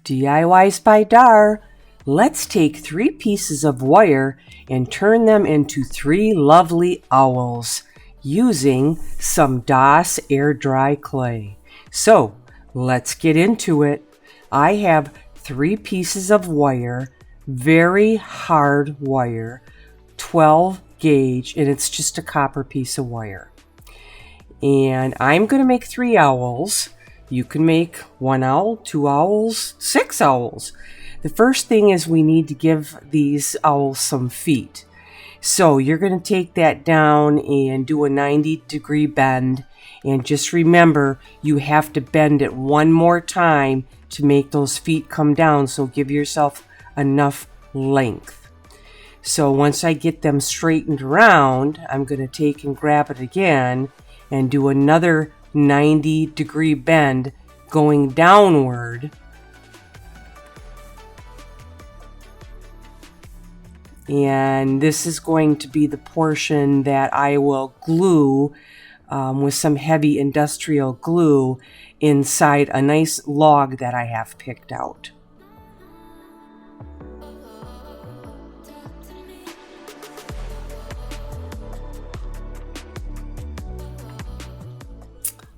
diys-by-dar. Let's take 3 pieces of wire and turn them into 3 lovely owls using some DOS air dry clay. So let's get into it. I have 3 pieces of wire, very hard wire, 12 gauge, and it's just a copper piece of wire. And I'm going to make 3 owls. You can make 1 owl, 2 owls, 6 owls. The first thing is we need to give these owls some feet. So you're going to take that down and do a 90-degree bend. And just remember, you have to bend it one more time to make those feet come down. So give yourself enough length. So once I get them straightened around, I'm going to take and grab it again and do another 90-degree bend going downward. And this is going to be the portion that I will glue with some heavy industrial glue inside a nice log that I have picked out.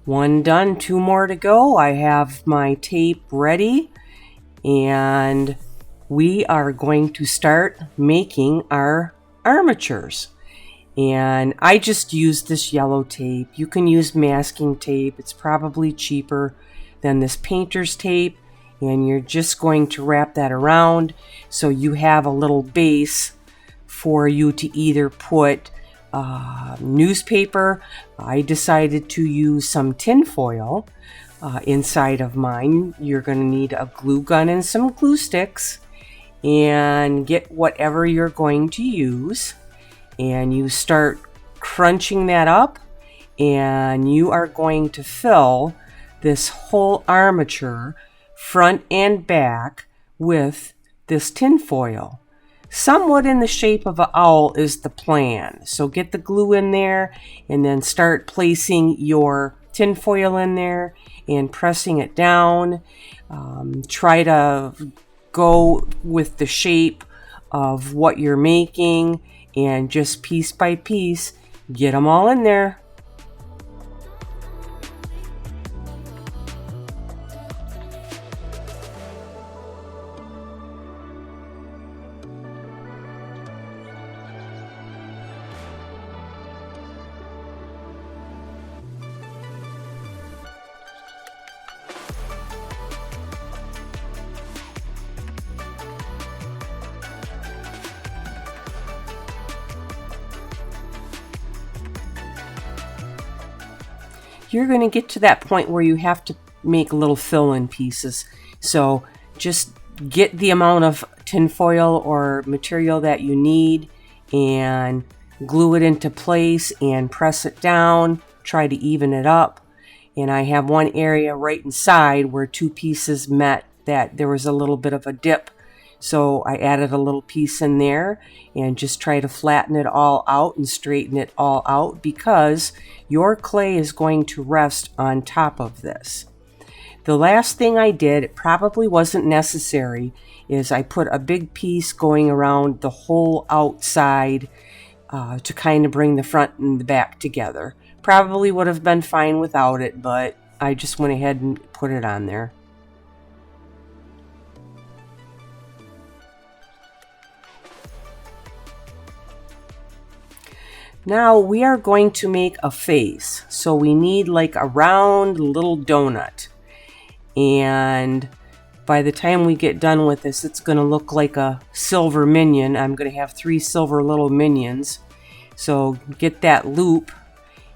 One done, 2 more to go. I have my tape ready and we are going to start making our armatures. And I just used this yellow tape. You can use masking tape. It's probably cheaper than this painter's tape. And you're just going to wrap that around so you have a little base for you to either put newspaper. I decided to use some tin foil inside of mine. You're going to need a glue gun and some glue sticks. And get whatever you're going to use, and you start crunching that up, and you are going to fill this whole armature front and back with this tin foil. Somewhat in the shape of an owl is the plan. So get the glue in there and then start placing your tin foil in there and pressing it down. Try to go with the shape of what you're making and just piece by piece get them all in there. You're going to get to that point where you have to make little fill-in pieces. So just get the amount of tinfoil or material that you need and glue it into place and press it down. Try to even it up. And I have one area right inside where 2 pieces met that there was a little bit of a dip. So I added a little piece in there and just try to flatten it all out and straighten it all out because your clay is going to rest on top of this. The last thing I did, it probably wasn't necessary, is I put a big piece going around the whole outside to kind of bring the front and the back together. Probably would have been fine without it, but I just went ahead and put it on there. Now we are going to make a face. So we need like a round little donut. And by the time we get done with this, it's going to look like a silver minion. I'm going to have 3 silver little minions. So get that loop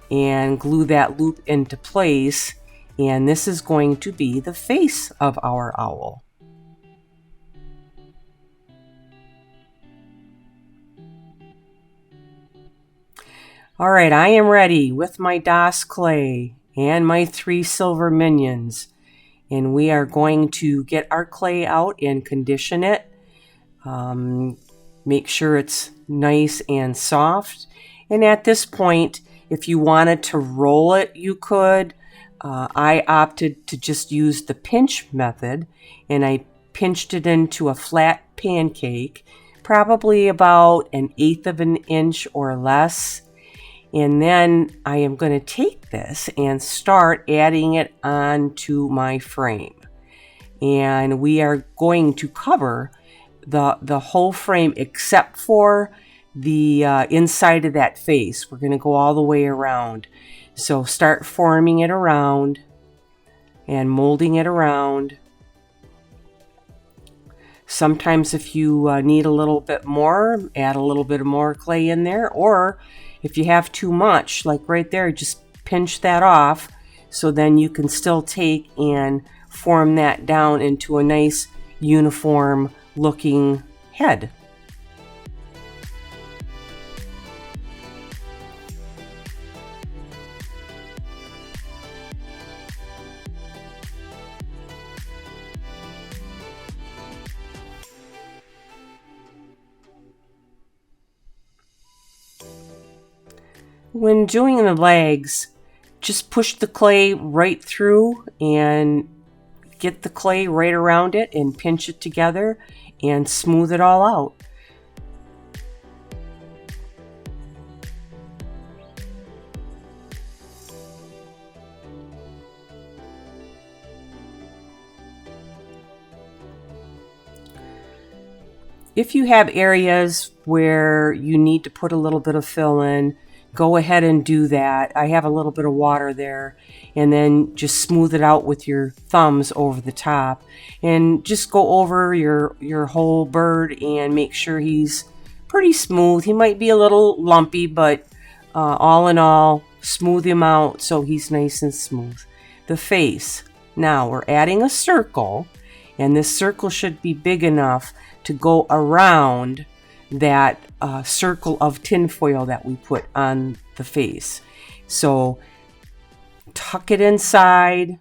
and glue that loop into place. And this is going to be the face of our owl. All right, I am ready with my DOS clay and my 3 silver minions. And we are going to get our clay out and condition it. Make sure it's nice and soft. And at this point, if you wanted to roll it, you could. I opted to just use the pinch method. And I pinched it into a flat pancake, probably about 1/8 of an inch or less. And then I am going to take this and start adding it onto my frame. And we are going to cover the whole frame except for the inside of that face. We're going to go all the way around. So start forming it around and molding it around. Sometimes if you need a little bit more, add a little bit more clay in there, or if you have too much, like right there, just pinch that off, so then you can still take and form that down into a nice uniform looking head. When doing the legs, just push the clay right through and get the clay right around it and pinch it together and smooth it all out. If you have areas where you need to put a little bit of fill in, go ahead and do that. I have a little bit of water there, and then just smooth it out with your thumbs over the top, and just go over your whole bird and make sure he's pretty smooth. He might be a little lumpy, but all in all, smooth him out so he's nice and smooth. The face. Now we're adding a circle, and this circle should be big enough to go around that circle of tinfoil that we put on the face. So tuck it inside,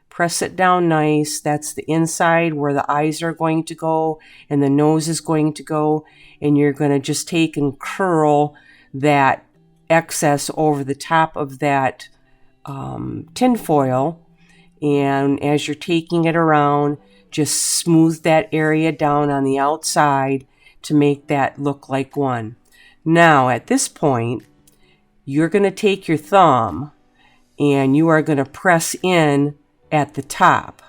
press it down nice. That's the inside where the eyes are going to go and the nose is going to go. And you're going to just take and curl that excess over the top of that tinfoil. And as you're taking it around, just smooth that area down on the outside to make that look like one. Now at this point, you're going to take your thumb and you are going to press in at the top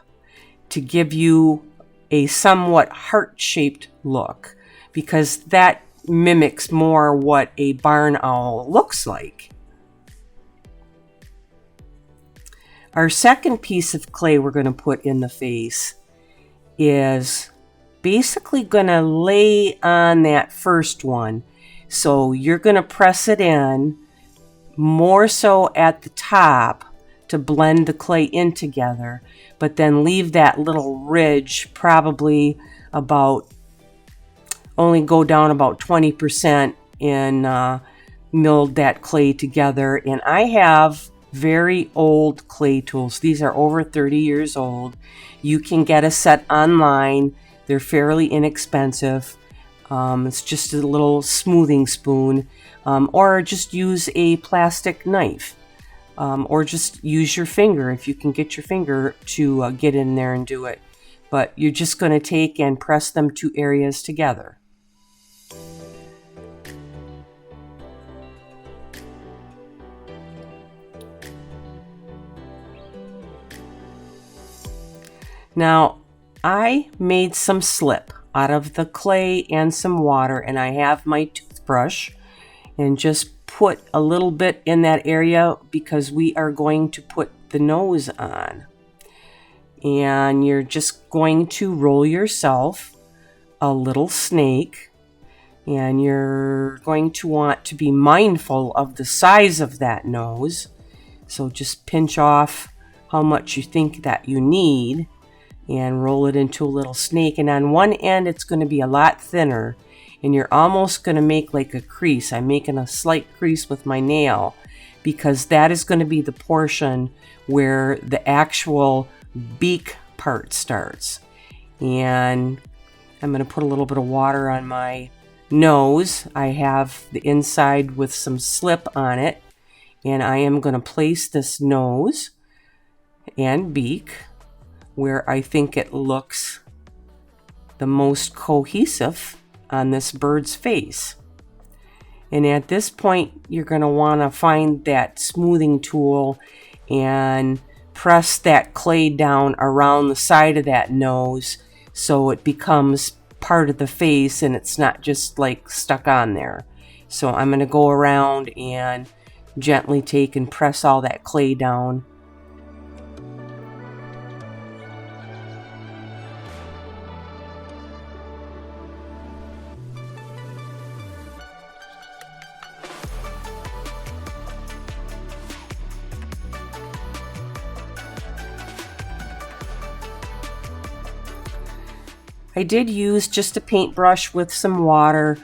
to give you a somewhat heart-shaped look, because that mimics more what a barn owl looks like. Our second piece of clay we're going to put in the face is basically going to lay on that first one. So you're going to press it in more so at the top to blend the clay in together, but then leave that little ridge, probably about, only go down about 20% and milled that clay together. And I have very old clay tools. These are over 30 years old. You can get a set online. They're fairly inexpensive. It's just a little smoothing spoon, or just use a plastic knife, or just use your finger if you can get your finger to get in there and do it. But you're just going to take and press them two areas together. Now, I made some slip out of the clay and some water, and I have my toothbrush and just put a little bit in that area because we are going to put the nose on. And you're just going to roll yourself a little snake, and you're going to want to be mindful of the size of that nose. So just pinch off how much you think that you need and roll it into a little snake. And on one end, it's going to be a lot thinner, and you're almost going to make like a crease. I'm making a slight crease with my nail because that is going to be the portion where the actual beak part starts. And I'm going to put a little bit of water on my nose. I have the inside with some slip on it, and I am going to place this nose and beak where I think it looks the most cohesive on this bird's face. And at this point, you're going to want to find that smoothing tool and press that clay down around the side of that nose so it becomes part of the face and it's not just like stuck on there. So I'm going to go around and gently take and press all that clay down. I did use just a paintbrush with some water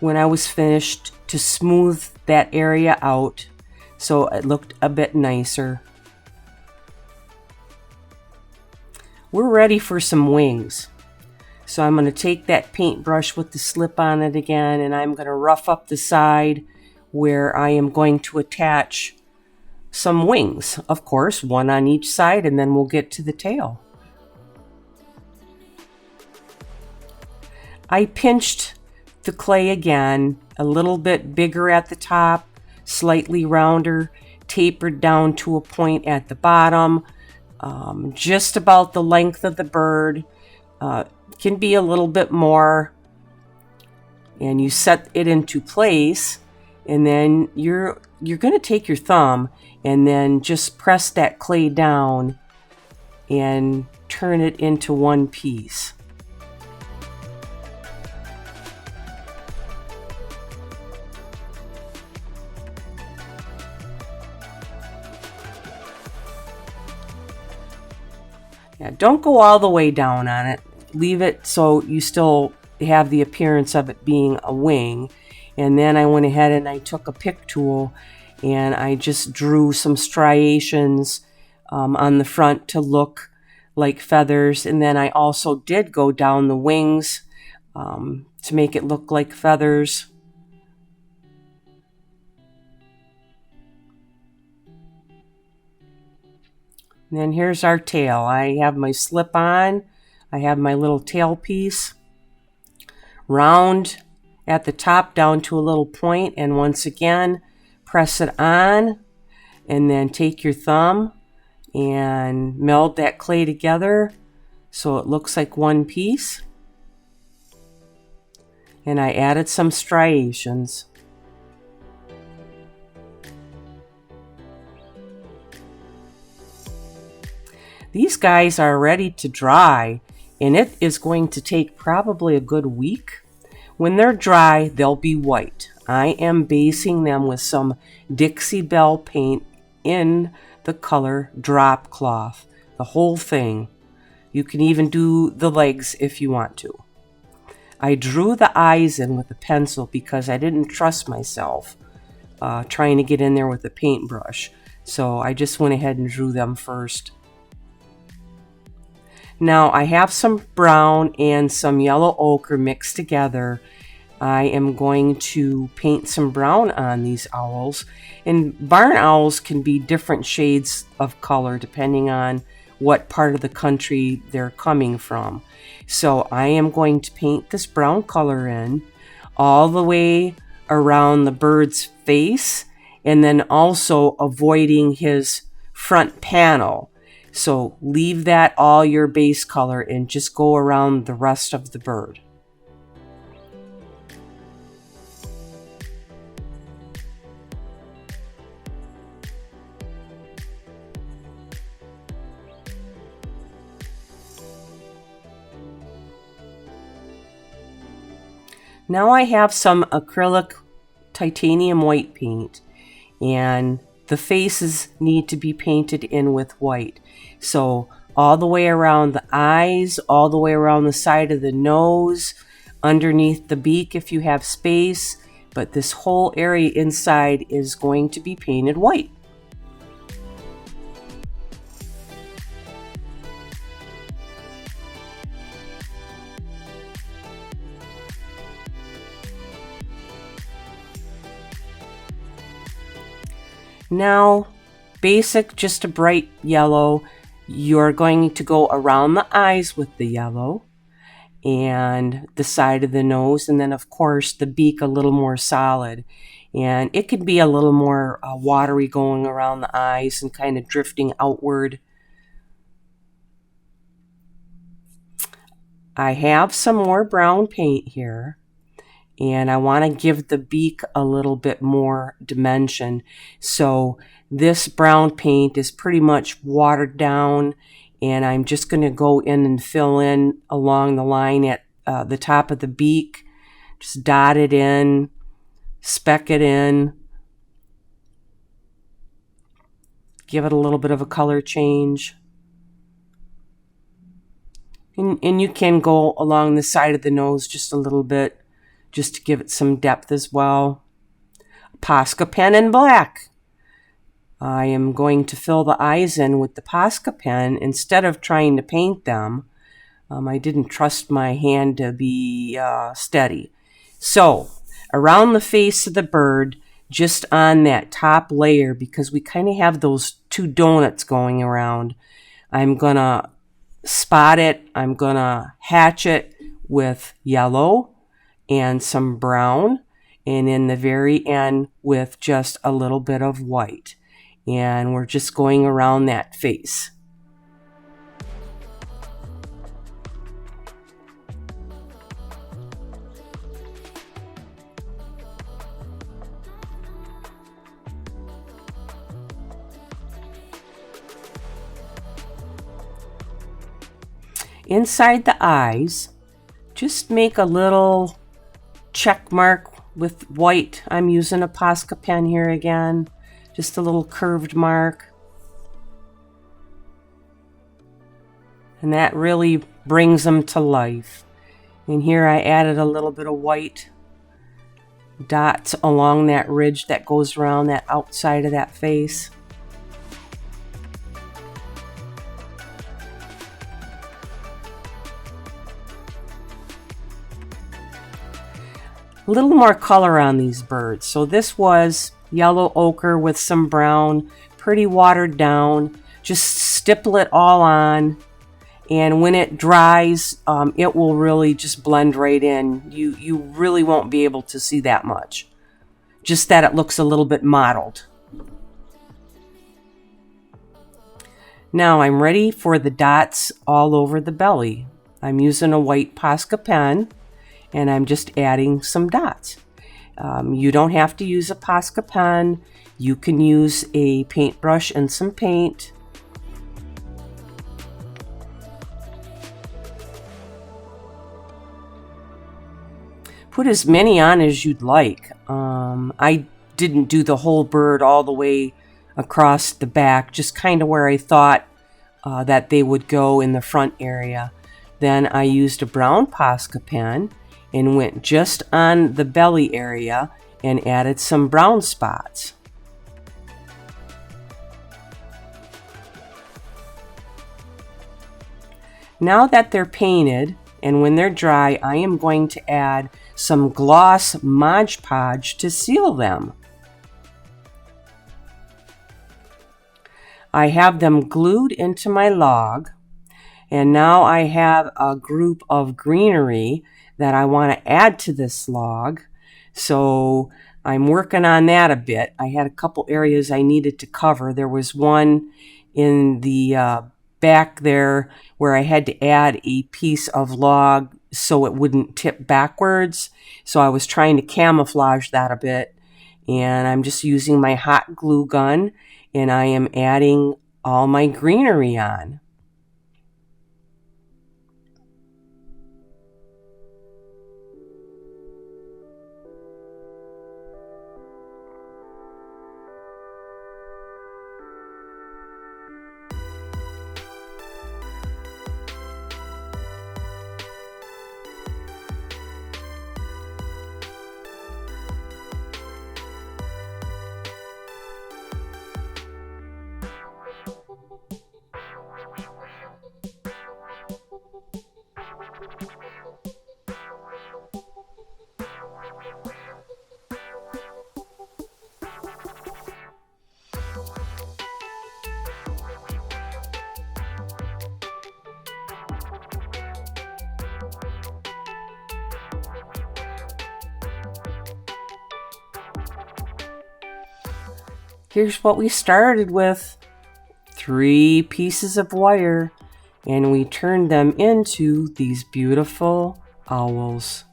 when I was finished to smooth that area out so it looked a bit nicer. We're ready for some wings. So I'm going to take that paintbrush with the slip on it again, and I'm going to rough up the side where I am going to attach some wings. Of course, one on each side, and then we'll get to the tail. I pinched the clay again, a little bit bigger at the top, slightly rounder, tapered down to a point at the bottom, just about the length of the bird. Can be a little bit more, and you set it into place, and then you're going to take your thumb and then just press that clay down and turn it into one piece. Yeah, don't go all the way down on it. Leave it so you still have the appearance of it being a wing. And then I went ahead and I took a pick tool and I just drew some striations on the front to look like feathers. And then I also did go down the wings to make it look like feathers. And then here's our tail. I have my slip on. I have my little tail piece. Round at the top down to a little point, and once again, press it on, and then take your thumb and meld that clay together so it looks like one piece. And I added some striations. These guys are ready to dry, and it is going to take probably a good week. When they're dry, they'll be white. I am basing them with some Dixie Belle paint in the color drop cloth, the whole thing. You can even do the legs if you want to. I drew the eyes in with a pencil because I didn't trust myself trying to get in there with a paintbrush. So I just went ahead and drew them first. Now I have some brown and some yellow ochre mixed together. I am going to paint some brown on these owls. And barn owls can be different shades of color depending on what part of the country they're coming from. So I am going to paint this brown color in all the way around the bird's face, and then also avoiding his front panel. So leave that all your base color and just go around the rest of the bird. Now I have some acrylic titanium white paint, and the faces need to be painted in with white. So all the way around the eyes, all the way around the side of the nose, underneath the beak if you have space, but this whole area inside is going to be painted white. Now, basic, just a bright yellow. You're going to go around the eyes with the yellow, and the side of the nose, and then of course the beak a little more solid. And it could be a little more watery going around the eyes and kind of drifting outward. I have some more brown paint here, and I want to give the beak a little bit more dimension. So this brown paint is pretty much watered down, and I'm just going to go in and fill in along the line at the top of the beak. Just dot it in, speck it in, give it a little bit of a color change. And you can go along the side of the nose just a little bit, just to give it some depth as well. Posca pen in black. I am going to fill the eyes in with the Posca pen instead of trying to paint them. I didn't trust my hand to be steady. So around the face of the bird, just on that top layer, because we kind of have those two donuts going around, I'm going to spot it. I'm going to hatch it with yellow and some brown, and in the very end with just a little bit of white. And we're just going around that face. Inside the eyes, just make a little check mark with white. I'm using a Posca pen here again, just a little curved mark. And that really brings them to life. And here I added a little bit of white dots along that ridge that goes around that outside of that face. A little more color on these birds. So this was yellow ochre with some brown, pretty watered down. Just stipple it all on, and when it dries, it will really just blend right in. You really won't be able to see that much. Just that it looks a little bit mottled. Now I'm ready for the dots all over the belly. I'm using a white Posca pen, and I'm just adding some dots. You don't have to use a Posca pen. You can use a paintbrush and some paint. Put as many on as you'd like. I didn't do the whole bird all the way across the back, just kind of where I thought that they would go in the front area. Then I used a brown Posca pen and went just on the belly area and added some brown spots. Now that they're painted, and when they're dry, I am going to add some gloss Modge Podge to seal them. I have them glued into my log, and now I have a group of greenery that I want to add to this log. So I'm working on that a bit. I had a couple areas I needed to cover. There was one in the back there where I had to add a piece of log so it wouldn't tip backwards. So I was trying to camouflage that a bit. And I'm just using my hot glue gun, and I am adding all my greenery on. Here's what we started with. 3 pieces of wire, and we turned them into these beautiful owls.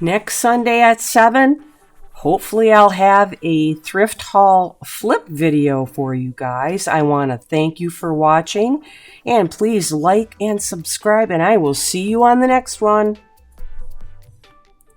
Next Sunday at 7, hopefully I'll have a thrift haul flip video for you guys. I want to thank you for watching, and please like and subscribe, and I will see you on the next one.